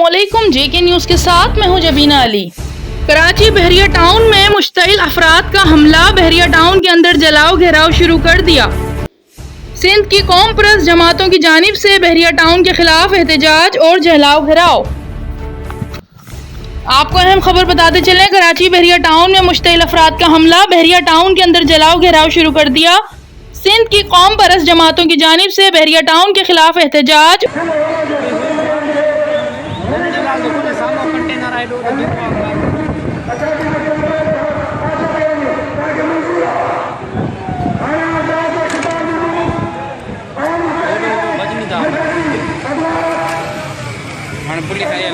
अस्सलामुअलैकुम, जेके न्यूज़ के साथ मैं हूं जबीना अली। कराची बहरिया टाउन में मुश्तइल अफराद का हमला, बहरिया टाउन के अंदर जलाओ घेराव शुरू कर दिया। सिंध की कौम परस्त जमातों की जानिब से बहरिया टाउन के खिलाफ एहतजाज और जलाओ घेराव। आपको अहम खबर बताते चले, कराची बहरिया टाउन में मुश्तइल अफराद का हमला, बहरिया टाउन के अंदर जलाओ घेराव शुरू कर दिया। सिंध की कौम परस्त जमातों की जानिब से बहरिया टाउन के खिलाफ एहतजाज। पुलिस आई है।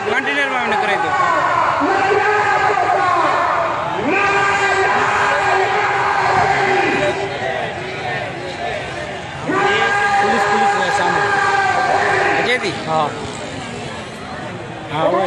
कंटेनर में करे तो पुलिस है सामने अजय दी। हाँ हाँ वो है।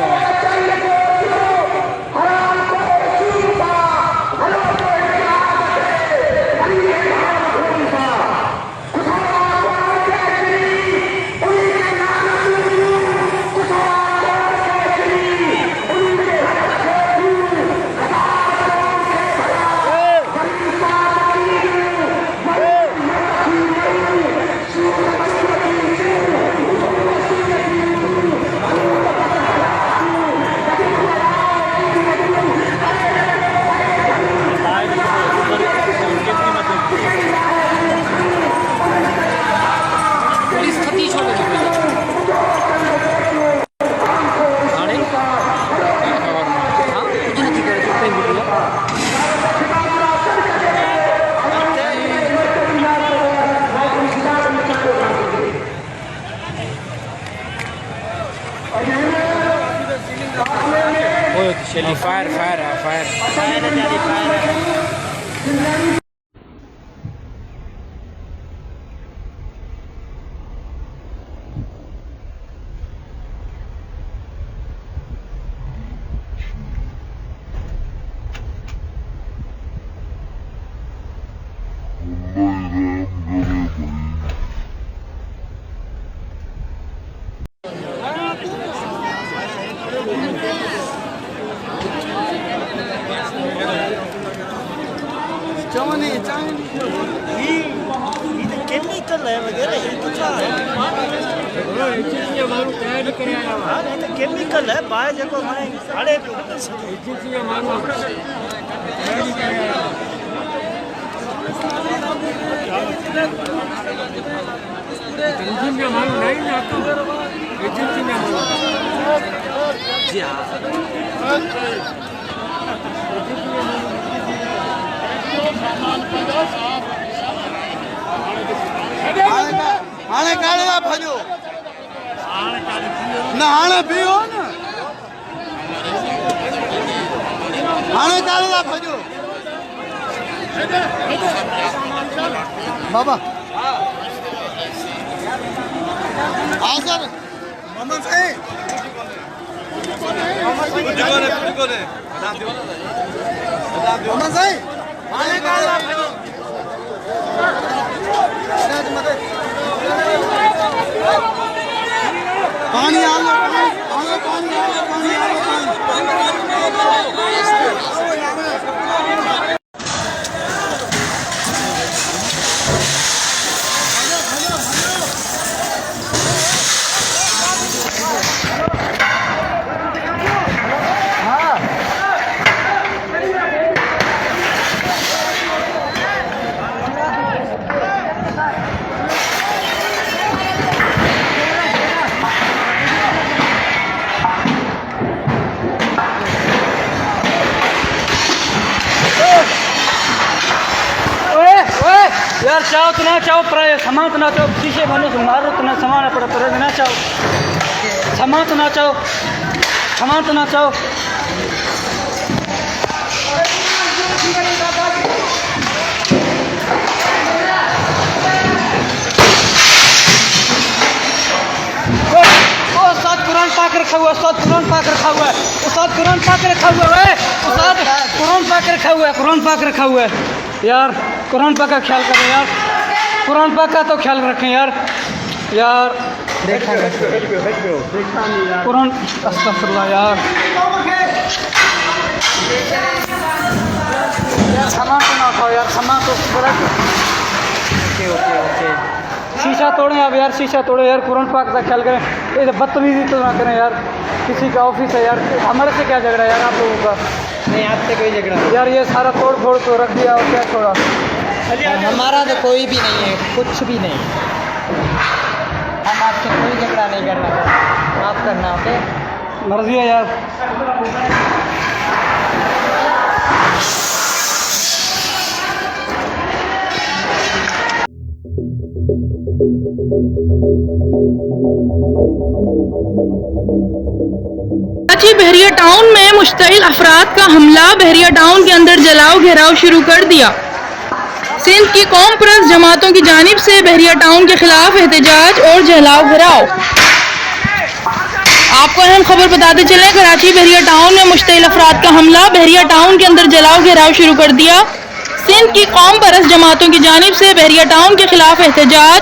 फायर फायर फायर केमिकल है वगैरह ये तो छा है केमिकल है बाहर जेको हाणे साड़े हाणे काले दा भजो न हाणे पियो न हाणे काले दा भजो बाबा हाँ सर मोहम्मद साहब मोहम्मद साहब हाणे काले दा भजो पानी आ लो पानी यार चाहो तो ना चाहो प्राय सामान तो ना चाहो शीशे बनो तो मारो तो ना सामान पड़ा तो ना चाहो सामान तो ना चाहो सामान तो ना चाहो उस्ताद कुरान पाक रखा हुआ उस्ताद कुरान पाक रखा हुआ है उस्ताद कुरान पाक रखा हुआ है उस्ताद कुरान पाक रखा हुआ है कुरान पाक रखा हुआ है यार कुरान पाक का ख्याल करें यार कुरान पाक का तो ख्याल रखें यार कुरान अस्तगफुरुल्लाह यार सामान तो ना खाओ यार सामान तो ओके शीशा तोड़ें आप यार शीशा तोड़े यार कुरान पाक का ख्याल करें ये बदतमीजी तो ना करें यार किसी का ऑफिस है यार हमारे से क्या झगड़ा यार आप लोगों का नहीं आपसे कोई झगड़ा नहीं। यार ये सारा तोड़ फोड़ तो रख दिया और क्या छोड़ा हमारा तो कोई भी नहीं है कुछ भी नहीं हम आपसे कोई झगड़ा नहीं करना माफ करना ओके मर्जी है यार कराची बहरिया टाउन में मुश्तइल अफराद का हमला बहरिया टाउन के अंदर जलाओ घेराव शुरू कर दिया। सिंध की कौम परस्त जमातों की जानिब से बहरिया टाउन के खिलाफ एहतजाज और जलाओ घेराव। आपको अहम खबर बताते चले, कराची बहरिया टाउन में मुश्तइल अफराद का हमला बहरिया टाउन के अंदर जलाओ घेराव शुरू कर दिया। सिंध की कौम परस्त जमातों की जानिब से बहरिया टाउन के खिलाफ एहतजाज